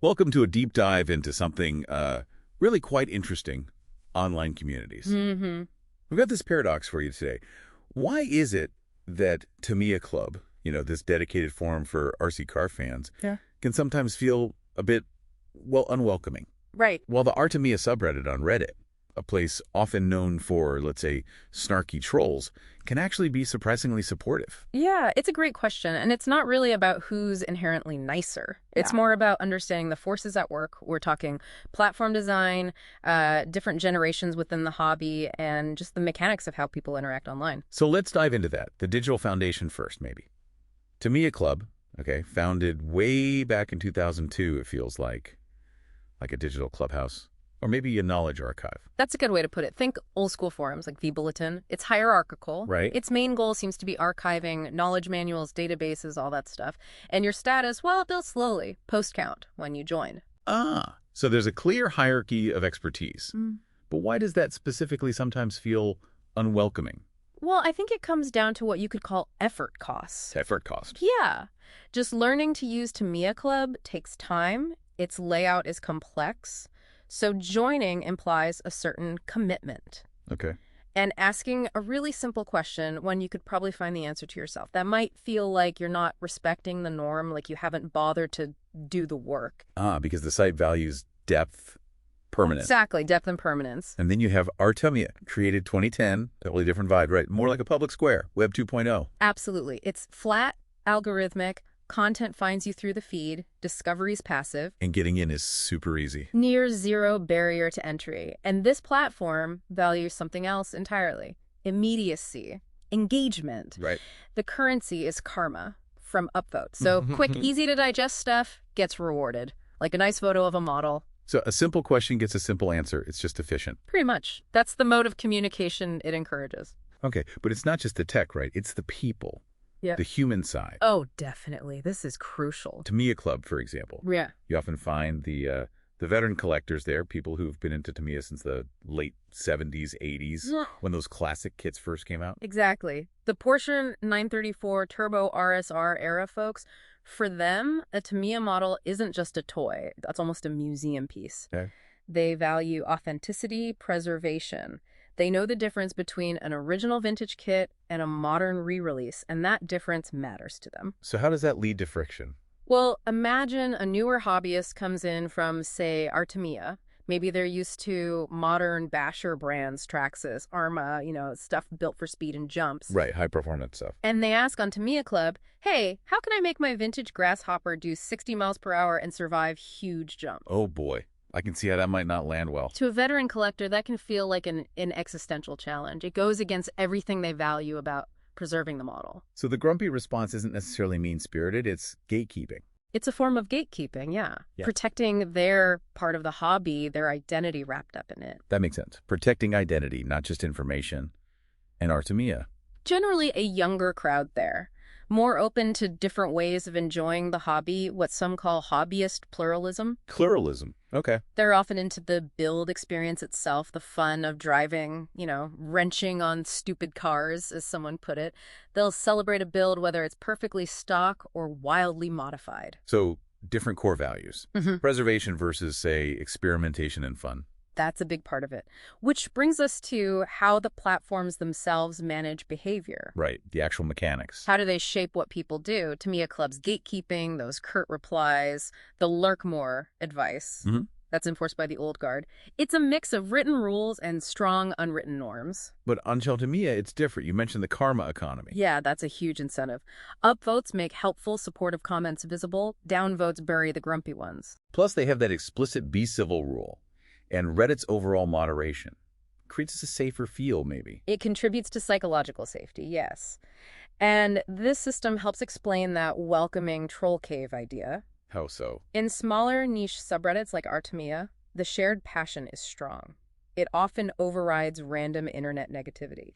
Welcome to a deep dive into something really quite interesting, online communities. Mm-hmm. We've got this paradox for you today. Why is it that Tamiya Club, this dedicated forum for RC car fans, Yeah. can sometimes feel a bit, well, unwelcoming? Right. While the Tamiya subreddit on Reddit, a place often known for, let's say, snarky trolls, can actually be surprisingly supportive. Yeah, it's a great question. And it's not really about who's inherently nicer. It's more about understanding the forces at work. We're talking platform design, different generations within the hobby, and just the mechanics of how people interact online. So let's dive into that. The digital foundation first, maybe. Tamiya Club, founded way back in 2002, it feels like a digital clubhouse, or maybe a knowledge archive. That's a good way to put it. Think old school forums like vBulletin. It's hierarchical. Right. Its main goal seems to be archiving knowledge manuals, databases, all that stuff. And your status, well, it builds slowly, post-count, when you join. So there's a clear hierarchy of expertise. But why does that specifically sometimes feel unwelcoming? Well, I think it comes down to what you could call effort costs. Effort cost. Yeah. Just learning to use Tamiya Club takes time. Its layout is complex. So joining implies a certain commitment. Okay. And asking a really simple question when you could probably find the answer to yourself. That might feel like you're not respecting the norm, like you haven't bothered to do the work. Because the site values depth, permanence. Exactly, depth and permanence. And then you have Tamiya, created 2010, totally different vibe, right? More like a public square, Web 2.0. Absolutely. It's flat, algorithmic, content finds you through the feed, discovery's passive. And getting in is super easy. Near zero barrier to entry. And this platform values something else entirely. Immediacy, engagement. Right. The currency is karma from upvotes. So quick, easy to digest stuff gets rewarded. Like a nice photo of a model. So a simple question gets a simple answer. It's just efficient. Pretty much. That's the mode of communication it encourages. Okay, but it's not just the tech, right? It's the people. Yeah. The human side. Oh, definitely. This is crucial. Tamiya Club, for example. Yeah. You often find the veteran collectors there, people who've been into Tamiya since the late 70s, 80s, when those classic kits first came out. Exactly. The Porsche 934 Turbo RSR era folks, for them, a Tamiya model isn't just a toy. That's almost a museum piece. Okay. They value authenticity, preservation. They know the difference between an original vintage kit and a modern re-release, and that difference matters to them. So how does that lead to friction? Well, imagine a newer hobbyist comes in from, say, Tamiya. Maybe they're used to modern basher brands, Traxxas, Arma, stuff built for speed and jumps. Right, high performance stuff. And they ask on Tamiya Club, hey, how can I make my vintage Grasshopper do 60 miles per hour and survive huge jumps? Oh boy, I can see how that might not land well. To a veteran collector, that can feel like an existential challenge. It goes against everything they value about preserving the model. So the grumpy response isn't necessarily mean-spirited, it's gatekeeping. It's a form of gatekeeping, yeah. Protecting their part of the hobby, their identity wrapped up in it. That makes sense. Protecting identity, not just information. And Tamiya. Generally a younger crowd there. More open to different ways of enjoying the hobby, what some call hobbyist pluralism. Pluralism. Okay. They're often into the build experience itself, the fun of driving, wrenching on stupid cars, as someone put it. They'll celebrate a build whether it's perfectly stock or wildly modified. So different core values. Preservation versus, say, experimentation and fun. That's a big part of it. Which brings us to how the platforms themselves manage behavior. Right, the actual mechanics. How do they shape what people do? Tamiya Club's gatekeeping, those curt replies, the lurk more advice that's enforced by the old guard. It's a mix of written rules and strong unwritten norms. But on Tamiya, it's different. You mentioned the karma economy. Yeah, that's a huge incentive. Upvotes make helpful, supportive comments visible. Downvotes bury the grumpy ones. Plus, they have that explicit be civil rule. And Reddit's overall moderation creates a safer feel, maybe. It contributes to psychological safety, yes. And this system helps explain that welcoming troll cave idea. How so? In smaller niche subreddits like Tamiya, the shared passion is strong. It often overrides random internet negativity.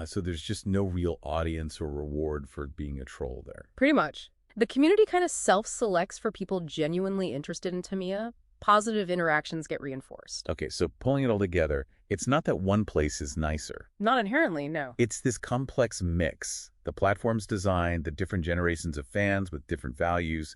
So there's just no real audience or reward for being a troll there. Pretty much. The community kind of self-selects for people genuinely interested in Tamiya. Positive interactions get reinforced. Okay, so pulling it all together, it's not that one place is nicer. Not inherently, no. It's this complex mix. The platform's design, the different generations of fans with different values,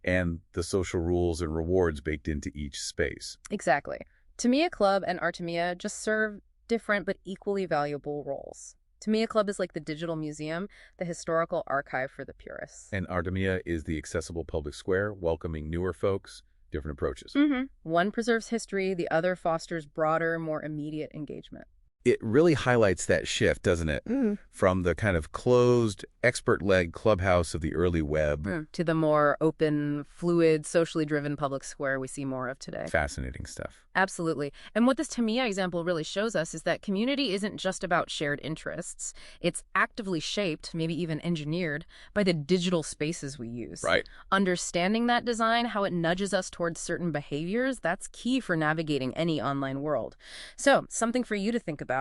and the social rules and rewards baked into each space. Exactly. Tamiya Club and our Tamiya just serve different but equally valuable roles. Tamiya Club is like the digital museum, the historical archive for the purists. And Artemia is the accessible public square, welcoming newer folks, different approaches. One preserves history, the other fosters broader, more immediate engagement. It really highlights that shift, doesn't it? From the kind of closed, expert-led clubhouse of the early web. To the more open, fluid, socially driven public square we see more of today. Fascinating stuff. Absolutely. And what this Tamiya example really shows us is that community isn't just about shared interests. It's actively shaped, maybe even engineered, by the digital spaces we use. Right. Understanding that design, how it nudges us towards certain behaviors, that's key for navigating any online world. So, something for you to think about.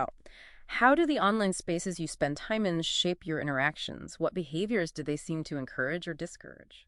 How do the online spaces you spend time in shape your interactions? What behaviors do they seem to encourage or discourage?